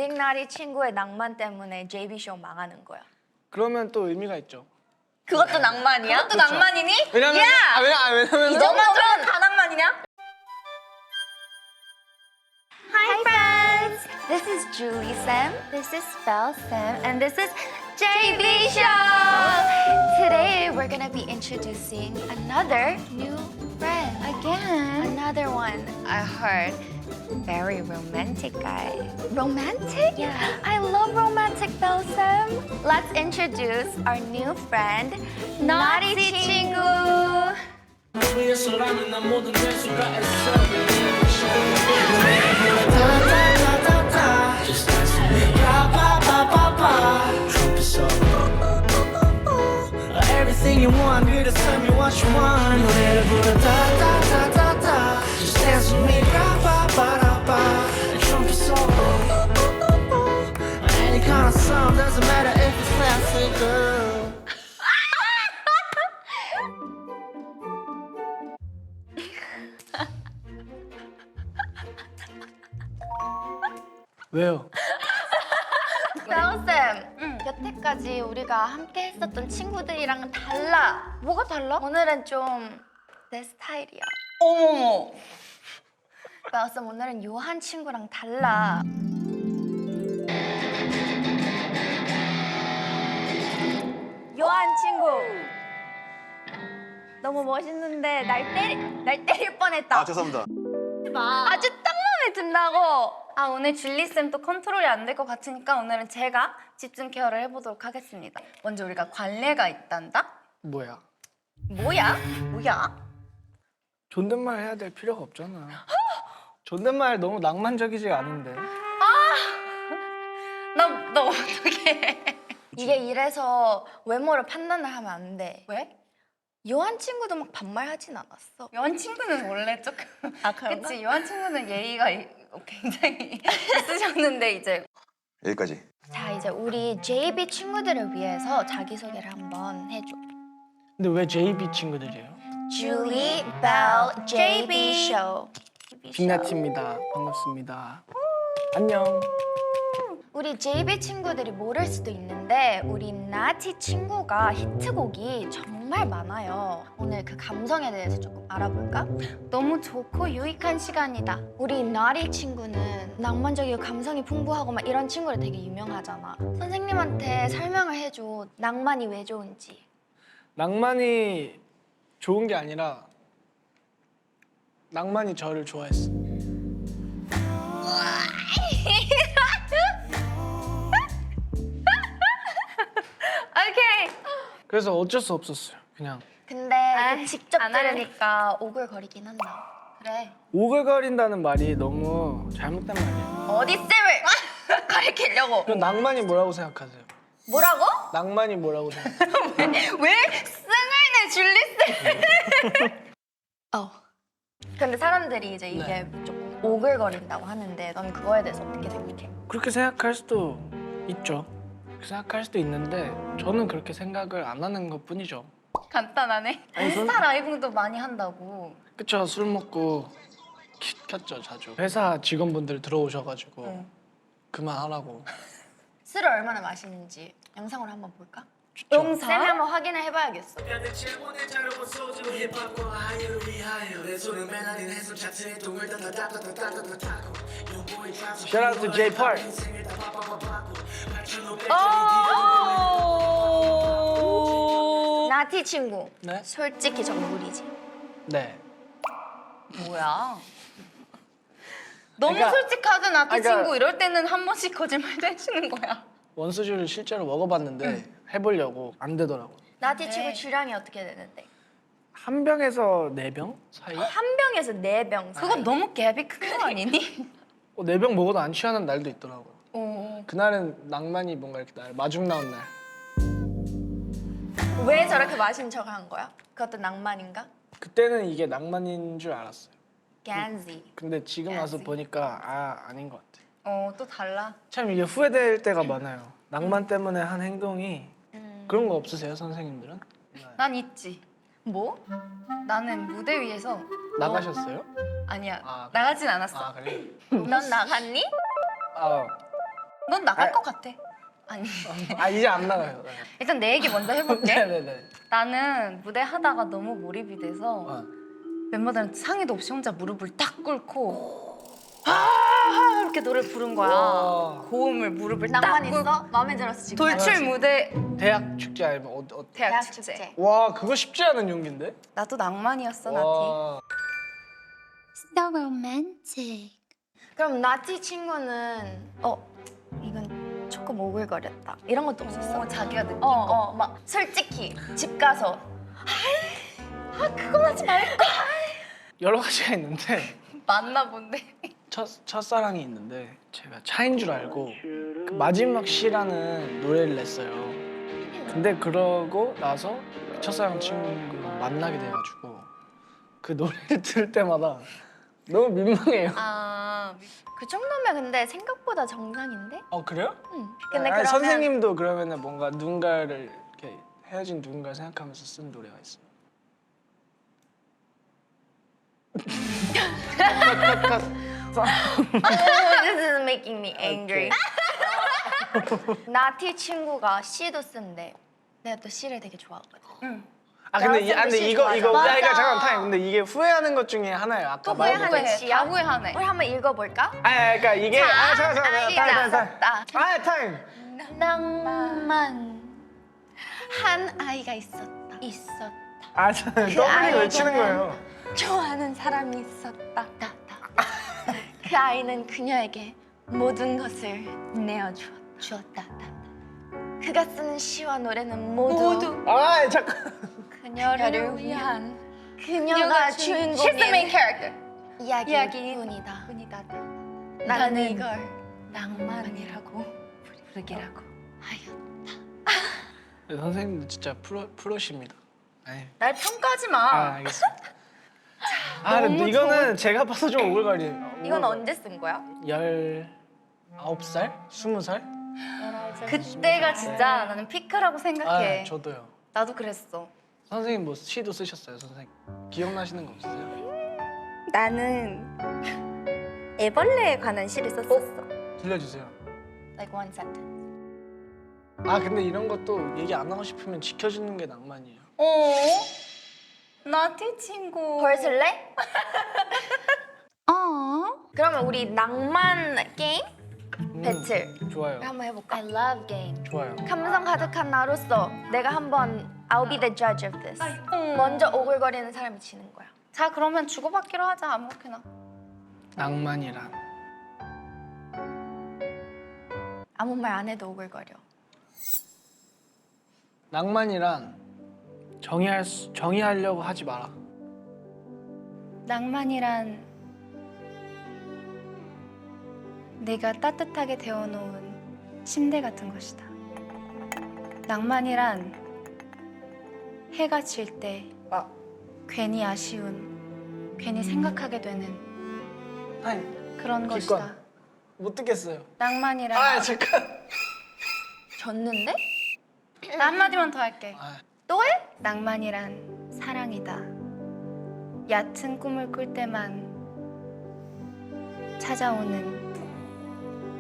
빅나리 친구의 낭만 때문에 JB 쇼 망하는 거야. 그러면 또 의미가 있죠. 그것도 낭만이야? 그것도 그렇죠. 낭만이니? 왜냐면 야! 왜냐면 이 정도면 다 낭만이냐? Hi friends! This is Julie Sam, this is Belle Sam, and this is JB Show! Today we're gonna be introducing another new friend. Again? Another one I heard. Very romantic guy. Romantic? Yeah. I love romantic, Belle Sam. Let's introduce our new friend, Naughty 친구. 위에서라면 난 뭐든 될 수가 있어. Just ask me. Trumpet solo. Everything you want, 그래 tell me what you want. 노래를 부르 다다다다다. Just dance with me. Trumpet solo. Any kind of song doesn't matter if it's classic, girl. 왜요? 쌤, 여태까지 우리가 함께 했었던 친구들이랑은 달라. 뭐가 달라? 오늘은 좀 내 스타일이야. 어머머. 쌤, 오늘은 요한 친구랑 달라. 요한 친구. 너무 멋있는데 날 때릴 뻔했다. 아 죄송합니다. 아주 딱 마음에 든다고. 아 오늘 줄리 쌤 또 컨트롤이 안 될 것 같으니까 오늘은 제가 집중 케어를 해보도록 하겠습니다. 먼저 우리가 관례가 있단다. 뭐야? 뭐야? 뭐야? 존댓말 해야 될 필요가 없잖아. 존댓말 너무 낭만적이지 않은데. 너 어떡해? 이게 이래서 외모를 판단을 하면 안 돼. 왜? 요한 친구도 막 반말하진 않았어. 요한 친구는 원래 조금 그런가? 그치? 요한 친구는 예의가 굉장히 있으셨는데 이제 여기까지. 자 이제 우리 JB 친구들을 위해서 자기소개를 한번 해줘. 근데 왜 JB 친구들이에요? Julie, Belle, JB Show. 빅나티입니다. 반갑습니다. 안녕. 우리 JB 친구들이 모를 수도 있는데 우리 나티 친구가 히트곡이 정말 많아요. 오늘 그 감성에 대해서 조금 알아볼까? 너무 좋고 유익한 시간이다. 우리 나티 친구는 낭만적이고 감성이 풍부하고 막 이런 친구로 되게 유명하잖아. 선생님한테 설명을 해줘. 낭만이 왜 좋은지. 낭만이 좋은 게 아니라 낭만이 저를 좋아했어. 오케이. 그래서 어쩔 수 없었어요. 그냥 근데 직접 들으니까 오글거리긴 한다. 그래. 오글거린다는 말이 너무 잘못된 말이에요. 어디 쌤을 가리키려고. 그럼 낭만이 뭐라고 생각하세요? 뭐라고? 낭만이 뭐라고 생각해요? 왜 승을 내 줄리 쌤? 근데 사람들이 이제 이게 좀 오글거린다고 하는데 넌 그거에 대해서 어떻게 생각해? 그렇게 생각할 수도 있죠. 그렇게 생각할 수도 있는데 저는 그렇게 생각을 안 하는 것뿐이죠. 간단하네. 인스타 라이브도 많이 한다고. 그쵸, 술 먹고 켰죠, 자주. 회사 직원분들 들어오셔가지고 그만하라고. 술을 얼마나 마시는지 영상으로 한번 볼까? 좋죠. 쌤이 한번 확인을 해봐야겠어. Shout out to J Park. 나티 친구. 네? 솔직히 정물이지. 네. 뭐야? 너무 그러니까- 솔직하든 나티 그러니까- 친구 이럴 때는 한 번씩 거짓말도 해주는 거야. 원수주를 실제로 먹어봤는데 해보려고 안 되더라고. 나티 친구 주량이 어떻게 되는데? 한 병에서 네 병 사이? 한 병에서 네 병. 그건 너무 갭이 큰 거 아니니? 네 병 먹어도 안 취하는 날도 있더라고. 어. 그날은 낭만이 뭔가 이렇게 날 마중 나온 날. 왜 저렇게 마신 척을 한 거야? 그것도 낭만인가? 그때는 이게 낭만인 줄 알았어요. 간지. 근데 지금 와서 야지. 보니까 아닌 것 같아. 또 달라. 참 이게 후회될 때가 많아요. 낭만 때문에 한 행동이 그런 거 없으세요, 선생님들은? 난 있지. 뭐? 나는 무대 위에서 나가셨어요? 아니야. 아, 나가진 않았어. 아 그래? 넌 나갔니? 아 넌 나갈 아. 것 같아. 아니 아 이제 안 나가요. 네. 일단 내 얘기 먼저 해볼게. 네네네. 나는 무대 하다가 너무 몰입이 돼서 어. 멤버들한테 상의도 없이 혼자 무릎을 딱 꿇고 아 이렇게 노래 부른 거야. 와. 고음을 무릎을 낭만 딱 꿇고 있어? 마음에 들었어 지금. 돌출 무대 대학 축제 아니면 대학 축제. 와 그거 쉽지 않은 용기인데? 나도 낭만이었어 나티. 와. So romantic. 그럼 나티 친구는 이건 조금 오글거렸다. 이런 것도 없었어? 자기가 느낀 거. 막 솔직히 집 가서 그건 하지 말고. 여러 가지가 있는데 만나본데. 첫사랑이 있는데 제가 차인 줄 알고 그 마지막 시라는 노래를 냈어요. 근데 그러고 나서 그 첫사랑 친구를 만나게 돼가지고 그 노래를 들을 때마다 너무 민망해요. 그 정도면 근데 생각보다 정상인데? 그래요? 응. 근데 아니, 그러면 선생님도 그러면은 뭔가 누군가를 이렇게 헤어진 누군가를 생각하면서 쓴 노래가 있어요. This is making me angry. 나티 친구가 시도 쓴대. 내가 또 시를 되게 좋아하거든. 근데 나한테 시 이거 좋아하잖아. 그러니까 맞아. 잠깐 타임. 근데 이게 후회하는 것 중에 하나예요. 아까 또 말했던 후회하는 거. 시야? 다 후회하네. 우리 한번 읽어볼까? 그러니까 이게 잠깐 시작. 타임. 낭만 한 아이가 있었다. 저는 더블링 외치는 거예요. 좋아하는 사람이 있었다. 그 아이는 그녀에게 모든 것을 내어주었다. 그가 쓰는 시와 노래는 모두 잠깐. 그녀를 위한 그녀가 She's the main 주인공인 character. 이야기뿐이다. 나는 이걸 낭만이라고 부르기라고 하여. 선생님도 진짜 프로십니다. 아이. 날 평가하지 마. 알겠습니다. 근데 이거는 제가 봐서 좀 오글거리네요. 이건 언제 쓴 거야? 19살? 20살? 그때가 진짜 나는 피크라고 생각해. 저도요. 나도 그랬어. 선생님 뭐 시도 쓰셨어요, 선생님? 기억나시는 거 없으세요? 나는 애벌레에 관한 시를 썼었어. 들려주세요. Like one sentence. 근데 이런 것도 얘기 안 하고 싶으면 지켜주는 게 낭만이에요. 나티 친구. 벌쓸래? 그러면 우리 낭만 게임 배틀 좋아요. 한번 해볼까? I love game. 좋아요. 감성 가득한 나로서 내가 한번 I'll be the judge of this. 먼저 오글거리는 사람이 지는 거야. 자 그러면 주고받기로 하자 아무렇게나. 낭만이란 아무 말 안 해도 오글거려. 낭만이란 정의하려고 하지 마라. 낭만이란 내가 따뜻하게 데워놓은 침대 같은 것이다. 낭만이란 해가 질 때 괜히 아쉬운, 괜히 생각하게 되는 타임. 그런 기권. 것이다. 못 듣겠어요. 낭만이란 잠깐. 졌는데? 나 한마디만 더 할게. 또 해? 낭만이란 사랑이다. 얕은 꿈을 꿀 때만 찾아오는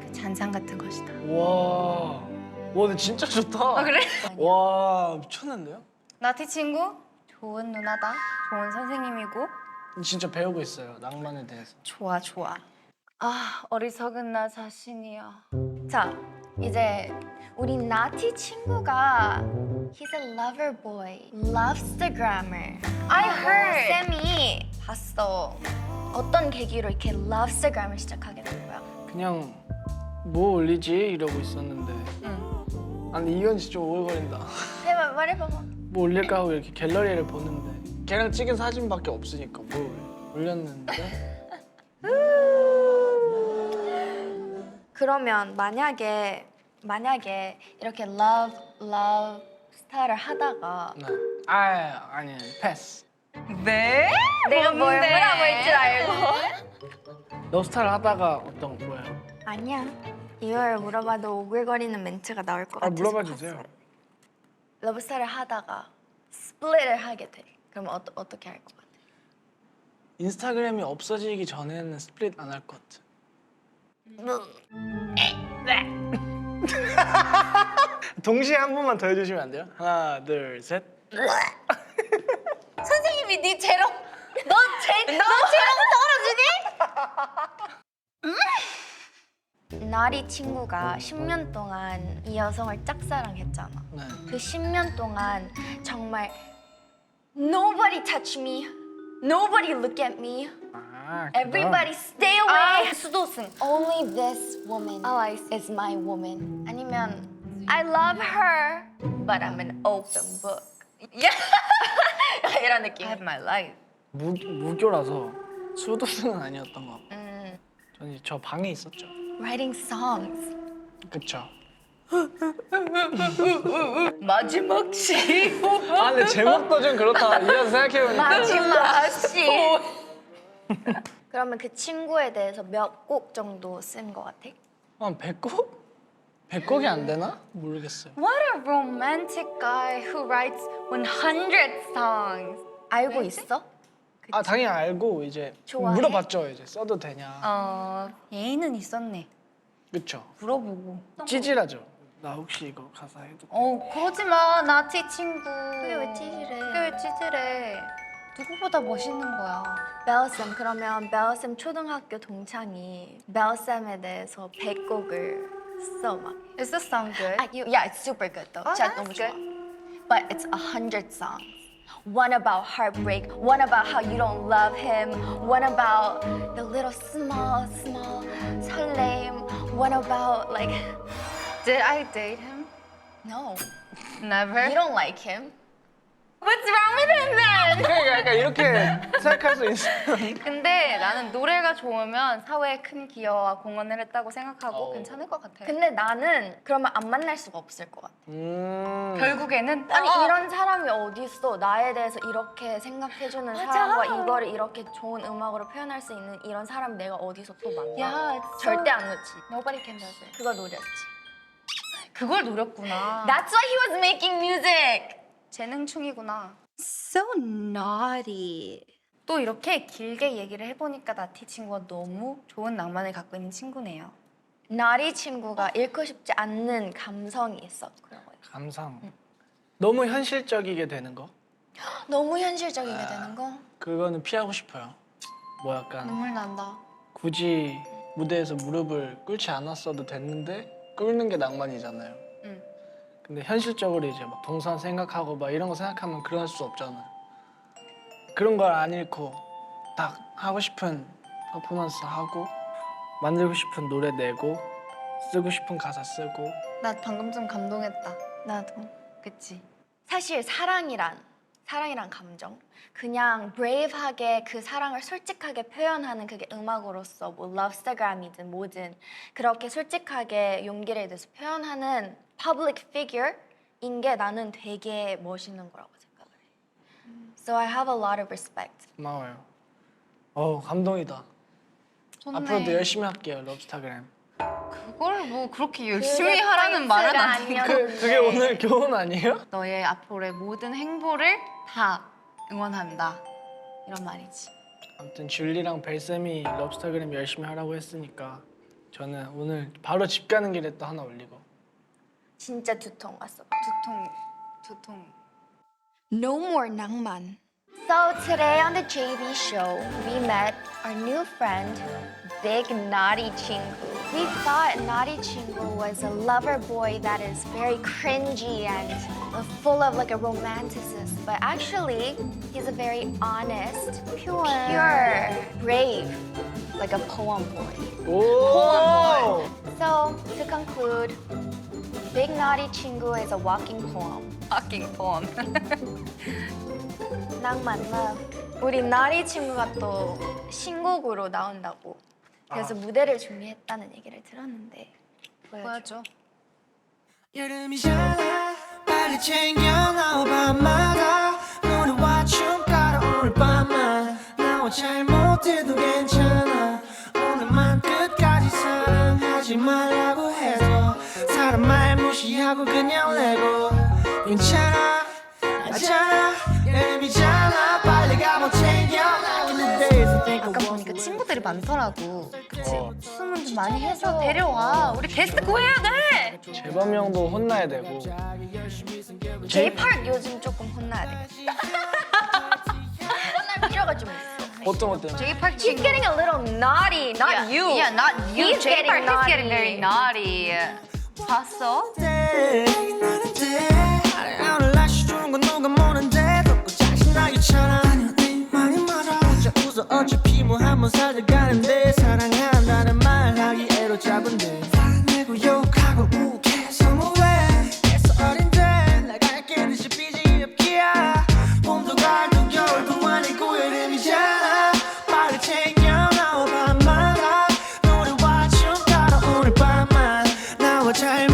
그 잔상 같은 것이다. 와, 근데 진짜 좋다. 그래? 와, 미쳤는데요? 나티 친구 좋은 누나다. 좋은 선생님이고 진짜 배우고 있어요, 낭만에 대해서. 좋아. 어리석은 나 자신이야. 자, 이제 우리 나티 친구가 He's a lover boy, lovestagrammer. I heard. 쌤이 봤어. 어떤 계기로 이렇게 lovestagram을 시작하게 된 거야? 그냥 뭐 올리지 이러고 있었는데. 근데 이건 진짜 좀 오글거린다. 해봐, 말해봐봐. 뭐 올릴까 하고 이렇게 갤러리를 보는데 걔랑 찍은 사진밖에 없으니까 뭘 올렸는데. 그러면 만약에 이렇게 love 스타를 하다가 네. 아니 패스. 네? 내가 뭘 물어볼 줄 알고 러스타를 하다가 어떤 뭐예요? 아니야. 이걸 물어봐도 오글거리는 멘트가 나올 것 같아서 물어봐 주세요. 봤어요. 러브스타를 하다가 스플릿을 하게 돼. 그럼 어떻게 할 것 같아? 인스타그램이 없어지기 전에는 스플릿 안 할 것 같아. 동시에 한 번만 더 해주시면 안 돼요? 하나, 둘, 셋. 선생님이 네 재롱 너 재롱 떨어지니? 나리 친구가 10년 동안 이 여성을 짝사랑했잖아. 네. 그 10년 동안 정말 Nobody touch me, nobody look at me, 아, everybody stay away. 수도승. Only this woman is my woman. 아니면 I love her, but I'm an open book. 이런 느낌. I have my life. 무교라서 수도승은 아니었던 것 같고 저는 저 방에 있었죠. Writing songs. 그쵸. 마지막 시. 아 근데 제목도 좀 그렇다. 이어서 생각해보니까. 마지막 시. 그러면 그 친구에 대해서 몇 곡 정도 쓴 것 같아? 한 100곡? 100곡이 안 되나? 모르겠어요. What a romantic guy who writes 100 songs. 알고 있어? 아 당연히 알고 이제 좋아해? 물어봤죠. 이제 써도 되냐. 예의는 있었네. 그쵸. 물어보고. 찌질하죠. 나 혹시 이거 가사 해도 돼? 그러지 마, 나티 친구. 그게 왜 찌질해? 그게 왜 찌질해? 누구보다 멋있는 거야. 벨쌤, 그러면 벨쌤 초등학교 동창이 벨쌤에 대해서 100곡을 써 막. Does this sound good? Yeah, it's super good though. Oh, 진짜 that's 너무 good. 좋아. But it's 100 songs. One about heartbreak, one about how you don't love him, one about the little small 설레임, one about like Did I date him? no, Never. you don't like him. What's wrong with him then? 그러니까 이렇게 생각할 수 있어요. 근데 나는 노래가 좋으면 사회에 큰 기여와 공헌을 했다고 생각하고 괜찮을 것 같아. 근데 나는 그러면 안 만날 수가 없을 것 같아. 결국에는 아니 이런 사람이 어디 있어? 나에 대해서 이렇게 생각해주는 사람과 이거를 이렇게 좋은 음악으로 표현할 수 있는 이런 사람 내가 어디서 또 만나? 야, 절대 안 놓지. Nobody can does it. 그거 노렸지. 그걸 노렸구나. That's why he was making music. 재능충이구나. So naughty. 또 이렇게 길게 얘기를 해보니까 나티 친구가 너무 좋은 낭만을 갖고 있는 친구네요. 나리 친구가 잃고 싶지 않는 감성이 있어. 그런 거예요. 감상. 너무 현실적이게 되는 거. 너무 현실적이게 되는 거. 그거는 피하고 싶어요. 뭐 약간 눈물 난다. 굳이 무대에서 무릎을 꿇지 않았어도 됐는데 꿇는 게 낭만이잖아요. 근데 현실적으로 이제 막 동선 생각하고 막 이런 거 생각하면 그럴 수 없잖아요. 그런 걸 안 잃고 딱 하고 싶은 퍼포먼스 하고 만들고 싶은 노래 내고 쓰고 싶은 가사 쓰고. 나 방금 좀 감동했다. 나도. 그치? 사실 사랑이란 감정, 그냥 브레이브하게 그 사랑을 솔직하게 표현하는 그게 음악으로서 뭐 러브스타그램이든 뭐든 그렇게 솔직하게 용기를 내서 표현하는 public figure인 게 나는 되게 멋있는 거라고 생각을 해. So I have a lot of respect. 고마워요. 감동이다. 좋네. 앞으로도 열심히 할게요. 러브스타그램. 그걸 뭐 그렇게 열심히 그게 하라는 말은 포인트가 아니고. 아니었는데. 그게 오늘 교훈 아니에요? 너의 앞으로의 모든 행보를 다 응원한다. 이런 말이지. 아무튼 줄리랑 벨쌤이 러브스타그램 열심히 하라고 했으니까 저는 오늘 바로 집 가는 길에 또 하나 올리고. 진짜 두통 왔어. 두통. No more 낭만. So today on the JB show, we met our new friend, Big Naughty Chingu. We thought Naughty Chingu was a lover boy that is very cringy and full of like a romanticism, but actually he's a very honest, pure, brave, like a poem boy. 오! So to conclude, Big Naughty Chingu is a walking poem. Fucking poem. 낭만 love. 우리 나리 친구가 또 신곡으로 나온다고. 그래서 무대를 준비했다는 얘기를 들었는데 보여줘. 여름이잖아 빨리 챙겨 나와 밤마다 노래와 춤 따라 오늘 밤만 나와 잘못해도 괜찮아 오늘만 끝까지 사랑하지 말라고 해서 사람 말 무시하고 그냥 내고 괜찮아 알잖아 여름이잖아 빨리 가봐 챙겨 나와 the days I think I 아까 want 보니까 to 친구들이 많더라고. 그치? 춤은 좀 많이 해서 데려와. 우리 게스트 구해야 돼. 재범이 형도 혼나야 되고 J-Park 요즘 조금 혼나야 돼. 혼날 필요가 좀 있어. 어떤 J-Park He's getting a little naughty, not yeah. you. Yeah, not you. He's J-Park getting is getting very naughty. 봤어? 오늘 날씨 좋은 건 누가 뭐는데 덥고 짜증나기 차라 네 말이 맞아 혼자 웃어 어차피 뭐 한번 살려가는데 사랑한다는 말 하기 애로잡은데 화내고 욕하고 욱해서 뭐해 애써 어린데 나갈 길이 삐지 없기야 봄도 가을도 겨울도 아니고 여름이잖아 빨리 챙겨 나와 밤마다 노래와 춤 따라 오늘 밤만 나와 잘